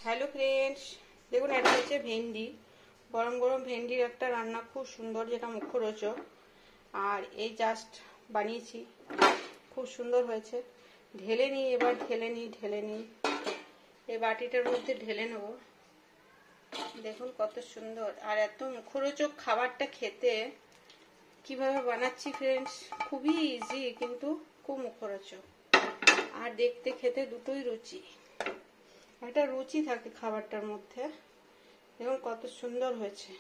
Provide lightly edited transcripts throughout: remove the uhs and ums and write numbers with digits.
Hello friends, দেখুন এটা হচ্ছে ভেন্ডি। গরম গরম ভেন্ডির একটা রান্না খুব সুন্দর, যেটা মুখরোচক। আর এই জাস্ট বানিয়েছি, খুব সুন্দর হয়েছে। ঢেলে নিই, এবার ঢেলে নিই এই বাটিটার মধ্যে ঢেলে নেব। দেখুন কত সুন্দর আর এত মুখরোচক খাবারটা খেতে। কিভাবে বানাচ্ছি ফ্রেন্ডস, খুবই ইজি কিন্তু খুব মুখরোচক, আর দেখতে খেতে দুটোই রুচি। একটা রুচি থাকে খাবারটার মধ্যে। এবং কত সুন্দর হয়েছে,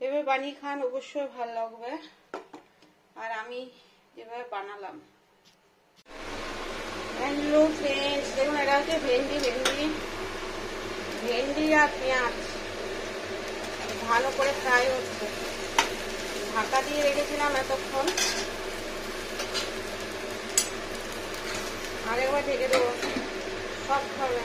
এভাবে বানিয়ে খান, অবশ্যই ভালো লাগবে। আর আমি এভাবে বানালাম। হ্যালো ফ্রেন্ডস, দেখুন এটা হচ্ছে ভেন্ডি আর পেঁয়াজ ভালো করে ফ্রাই হচ্ছে। ঢাকা দিয়ে রেখেছিলাম এতক্ষণ, আরেকবার ঢেকে দেবো সবভাবে।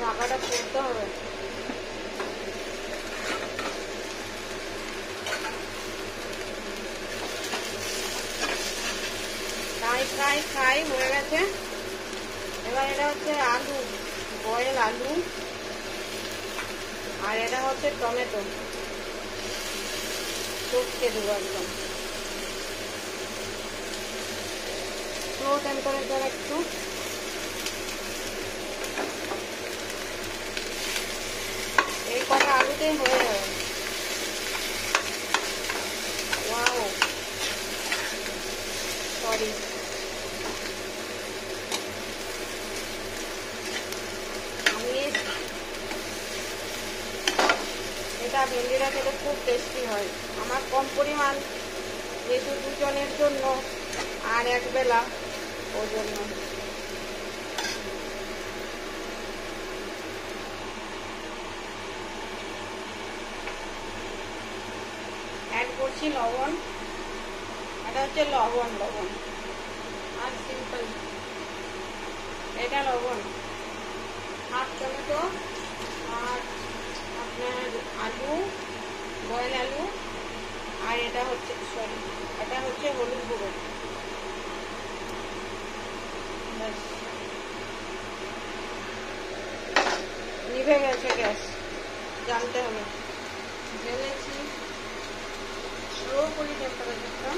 ঢাকাটা খুলতে হবে। ফ্রাই হয়ে গেছে। এবার এটা হচ্ছে আলু, বয়েল আলু, আর এটা হচ্ছে টমেটো। চটকে দেবো একদম স্লো টেম্পারেচার একটু। এই কটা আলুতেই হয়ে যাবে। ওয়াও, সরি, এটা ভেন্ডিটা খেতে খুব টেস্টি হয়। আমার কম পরিমাণ, যেহেতু দুজনের জন্য আর এক বেলা, ওই জন্য। অ্যাড করছি লবণ। এটা হচ্ছে লবণ আর সিম্পল। এটা লবণ, হাফ টমেটো, আর আপনার আলু, বয়েল আলু, আর এটা হচ্ছে হলুদ গুঁড়ো। নিভে গেছে গ্যাস, জানতে হবে। ঢেলেছি, স্লো করি টেম্পারেচারটা।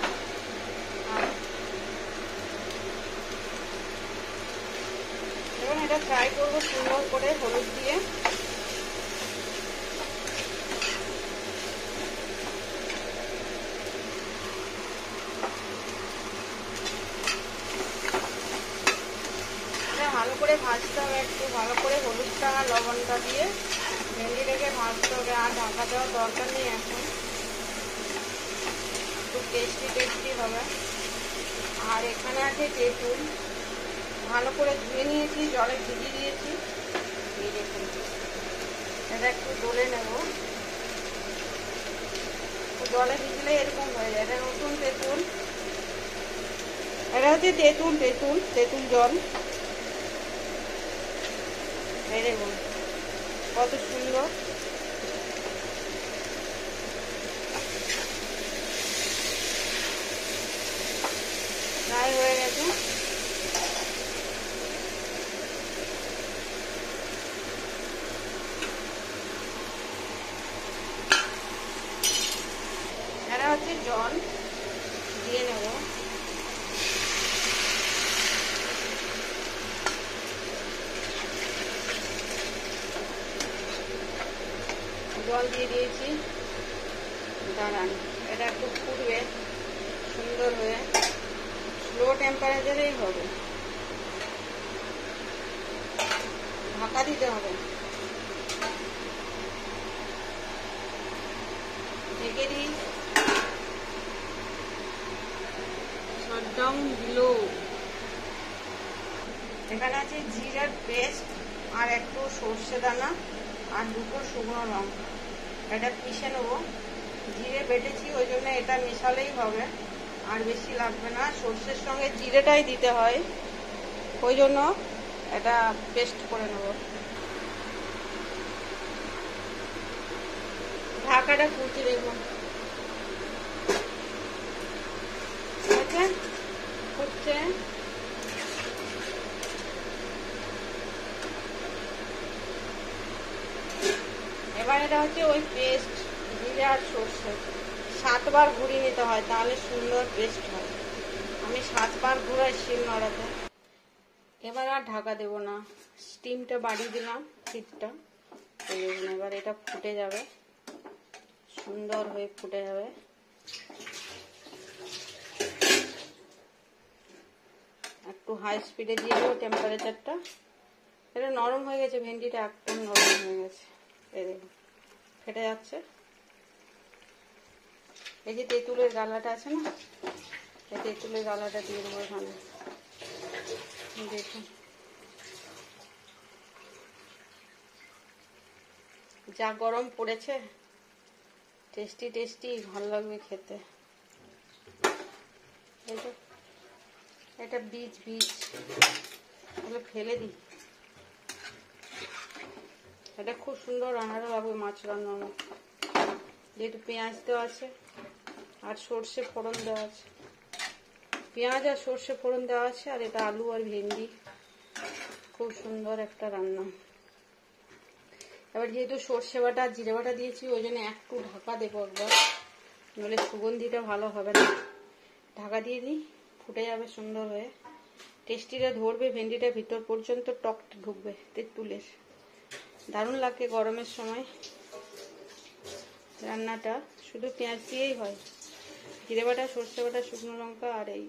এখন এটা ফ্রাই করবো সুন্দর করে হলুদ দিয়ে। ভালো করে ভাজতে হবে, একটু ভালো করে হলুদটা আর লবণটা দিয়ে ভেন্ডিটাকে ভাজতে হবে। আর ঢাকা দেওয়ার দরকার নেই, এখন একটু টেস্টি হবে। আর এখানে আছে তেঁতুল, ভালো করে ধুয়ে নিয়েছি, জলে ভিজিয়ে দিয়েছি। এই দেখুন, এটা একটু ডলে নেব। জলে ভিজলে এরকম হয়ে যায়। এটা নতুন তেঁতুল, এটা হচ্ছে তেঁতুল জল। এই দেখুন কত সুন্দর। ফ্রাই হয়ে গেছে। এটা হচ্ছে জল দিয়ে নেব। জল দিয়ে দিয়েছি, দাঁড়ান, এটা একটু ফুটবে সুন্দর হয়ে। স্লো টেম্পারেচারেই হবে, ঢাকা দিতে হবে। ঢেকে দিই, শাটডাউন দিলো। এখানে আছে জিরার পেস্ট, আর একটু সর্ষে দানা, আর দুটো শুকনো লঙ্কা। এটা পিষে নেবো। জিরে বেটেছি, ওই জন্য এটা মেশালেই হবে, আর বেশি লাগবে না। সর্ষের সঙ্গে জিরেটাই দিতে হয়, ওই জন্য এটা পেস্ট করে নেব। ঢাকাটা খুলছি, দেখুন ফুটছে। এবার এটা হচ্ছে ওই পেস্ট, জিরে আর সর্ষে 7 বার ঘুরিয়ে নিতে হয়, তাহলে সুন্দর পেস্ট হয়। আমি 7 বার ঘুরাই শিলনোড়াতে। এবার আর ঢাকা দেব না, স্টিমটা বাড়িয়ে দিলাম, হিটটা। এবার এটা ফুটে যাবে, সুন্দর হয়ে ফুটে যাবে। একটু হাই স্পিডে দিয়ে দেবো টেম্পারেচারটা। এটা নরম হয়ে গেছে, ভেন্ডিটা একদম নরম হয়ে গেছে। এই দেখুন ফেটে যাচ্ছে। এই যে তেঁতুলের গালাটা আছে না, এই তেঁতুলের গালাটা দিয়ে দেবো এখানে। দেখুন যা গরম পড়েছে, টেস্টি টেস্টি, ভালো লাগবে খেতে। এটা বীজ এগুলো ফেলে দিই। এটা খুব সুন্দর রান্নাটা লাগবে মাছ রান্নার মতো, যেহেতু পেঁয়াজ দেওয়া আছে আর সর্ষে ফোড়ন দেওয়া আছে। পেঁয়াজ আর সর্ষে ফোড়ন দেওয়া আছে, আর এটা আলু আর ভেন্ডি, খুব সুন্দর একটা রান্না। এবার যেহেতু সর্ষে বাটা আর জিরে বাটা দিয়েছি, ওই জন্য একটু ঢাকা দেবো একবার, নইলে সুগন্ধিটা ভালো হবে না। ঢাকা দিয়ে দিই, ফুটে যাবে সুন্দর হয়ে, টেস্টিটা ধরবে, ভেন্ডিটা ভিতর পর্যন্ত টকটা ঢুকবে তেঁতুলের। দারুণ লাগে গরমের সময় রান্নাটা, শুধু পেঁয়াজ দিয়েই হয়, জিরে বাটা, সর্ষে বাটা, শুকনো লঙ্কা, আর এই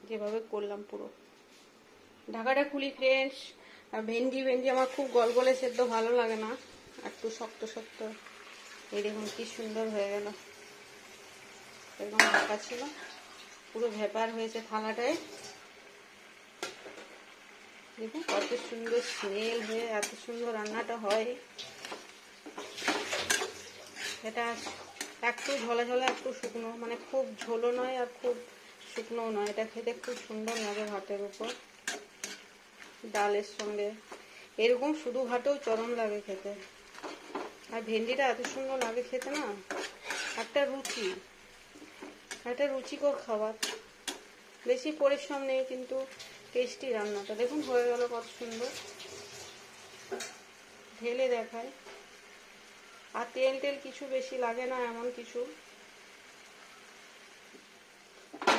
যেভাবে করলাম পুরো। ঢাকাটা খুলি ফ্রেন্ডস। আর ভেন্ডি আমার খুব গলগলে সেদ্ধ ভালো লাগে না, একটু শক্ত শক্ত। এই দেখুন কি সুন্দর হয়ে গেল, এরকম ঢাকা ছিল, পুরো ভেপার হয়েছে থালাটায়। দেখুন কত সুন্দর স্মেল হয়ে এত সুন্দর রান্নাটা হয়। এটা একটু ঝোলা ঝোলা, একটু শুকনো, মানে খুব ঝোলও নয় আর খুব শুকনোও নয়। এটা খেতে খুব সুন্দর লাগে ভাতের উপর, ডালের সঙ্গে, এরকম শুধু ভাতেও চরম লাগে খেতে। আর ভেন্ডিটা এত সুন্দর লাগে খেতে না, একটা রুচিকর খাবার, বেশি পরিশ্রম নেই কিন্তু টেস্টি রান্নাটা। দেখুন হয়ে গেল কত সুন্দর, ঢেলে দেখায়। আর তেল কিছু বেশি লাগে না, এমন কিছু।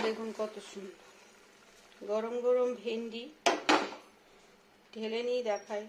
দেখুন কত সুন্দর গরম গরম ভেন্ডি, ঢেলে নিয়ে দেখায়।